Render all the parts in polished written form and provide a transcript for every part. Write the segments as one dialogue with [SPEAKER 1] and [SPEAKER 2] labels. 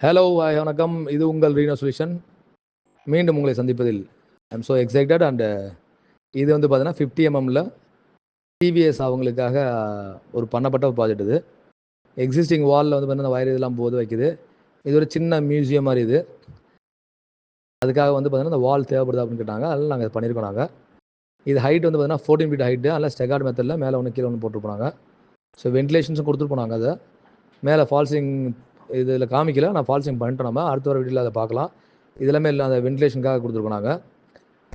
[SPEAKER 1] Hello வணக்கம். இது உங்கள் ரீனோ சொல்யூஷன். மீண்டும் உங்களை சந்திப்பதில் I am so excited. And இது வந்து பார்த்தீங்கன்னா 50 mmல டிவிஎஸ் அவங்களுக்காக ஒரு பண்ணப்பட்ட ஒரு ப்ராஜெக்ட். இது எக்ஸிஸ்டிங் வாலில் வந்து பார்த்தீங்கன்னா வயர் இதெல்லாம் போது வைக்குது. இது ஒரு சின்ன மியூசியம் மாதிரி. இது அதுக்காக வந்து பார்த்தீங்கன்னா இந்த வால் தேவைப்படுது அப்படின்னு கேட்டாங்க. அதனால் நாங்கள் பண்ணியிருக்கோம். நாங்கள் இது ஹைட் வந்து பார்த்தீங்கன்னா 14 feet ஹைட்டு. அதில் ஸ்டெகார்ட் மெத்தடில் மேலே ஒன்று கீழே ஒன்று போட்டுருப்போம். ஸோ வென்டிலேஷன்ஸும் கொடுத்துருப்போம். அதை மேலே ஃபால்சிங் இதில் காமிக்கல, நான் ஃபால்சிங் பண்ணிட்டோம். நம்ம அடுத்த ஒரு வீடியோவில் அதை பார்க்கலாம். இதெல்லாமே இல்லை, அந்த வென்டிலேஷனுக்காக கொடுத்துருக்கோம்.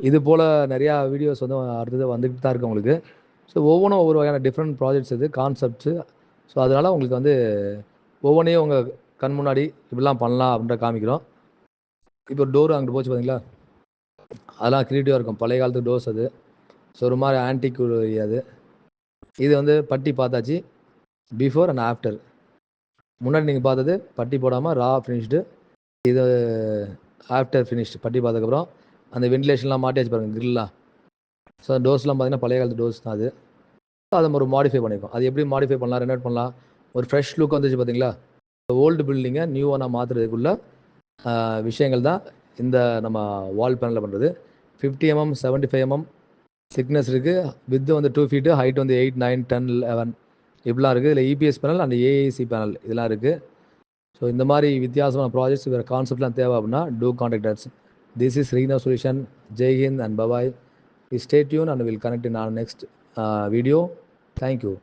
[SPEAKER 1] இது போல் நிறையா வீடியோஸ் வந்து அடுத்தது வந்துட்டு தான் இருக்குது உங்களுக்கு. ஸோ ஒவ்வொன்றும் ஒவ்வொரு வகையான டிஃப்ரெண்ட் ப்ராஜெக்ட்ஸ், இது கான்செப்ட்ஸு. ஸோ அதனால் உங்களுக்கு வந்து ஒவ்வொன்றையும் உங்கள் கண் முன்னாடி இப்படிலாம் பண்ணலாம் அப்படின்ற காமிக்கிறோம். இப்போ ஒரு டோர் அங்கிட்டு போச்சு பார்த்தீங்களா, அதெல்லாம் க்ரியேட்டிவாக இருக்கும். பழைய காலத்து டோர்ஸ் அது. ஸோ ஒரு மாதிரி ஆன்டிக் அது. இது வந்து பட்டி பார்த்தாச்சு, பிஃபோர் அண்ட் ஆஃப்டர். முன்னாடி நீங்கள் பார்த்தது பட்டி போடாமல் ரா ஃபினிஷ்டு. இது ஆஃப்டர் ஃபினிஷ்டு. பட்டி பார்த்ததுக்கப்புறம் அந்த வென்டிலேஷன்லாம் மாட்டியாச்சு பாருங்கள், கிரில்லாம். ஸோ டோர்ஸ்லாம் பார்த்தீங்கன்னா பழைய காலத்து டோர்ஸ் தான் அது. அதை ஒரு மாடிஃபை பண்ணியிருக்கோம். அது எப்படி மாடிஃபை பண்ணலாம், ரெனோவேட் பண்ணலாம், ஒரு ஃப்ரெஷ் லுக் வந்துச்சு பார்த்தீங்களா. ஓல்டு பில்டிங்கை நியூவாக மாற்றுறதுக்குள்ள விஷயங்கள் தான் இந்த நம்ம வால் பேனலில் பண்ணுறது. 50 mm 75 mm திக்னஸ் இருக்குது. வித்து வந்து 2 feet, ஹைட் வந்து 8, 9, 10, 11 இப்படிலாம் இருக்குது. இதில் EPS panel and AAC panel இதெல்லாம் இருக்குது. ஸோ இந்த மாதிரி வித்தியாசமான ப்ராஜெக்ட்ஸ், வேறு கான்செப்ட்லாம் தேவை அப்படின்னா to contact us. This is Reno solution. ஜெய் ஹிந்த் and bye bye. Stay tuned and will connect in our next video. Thank you.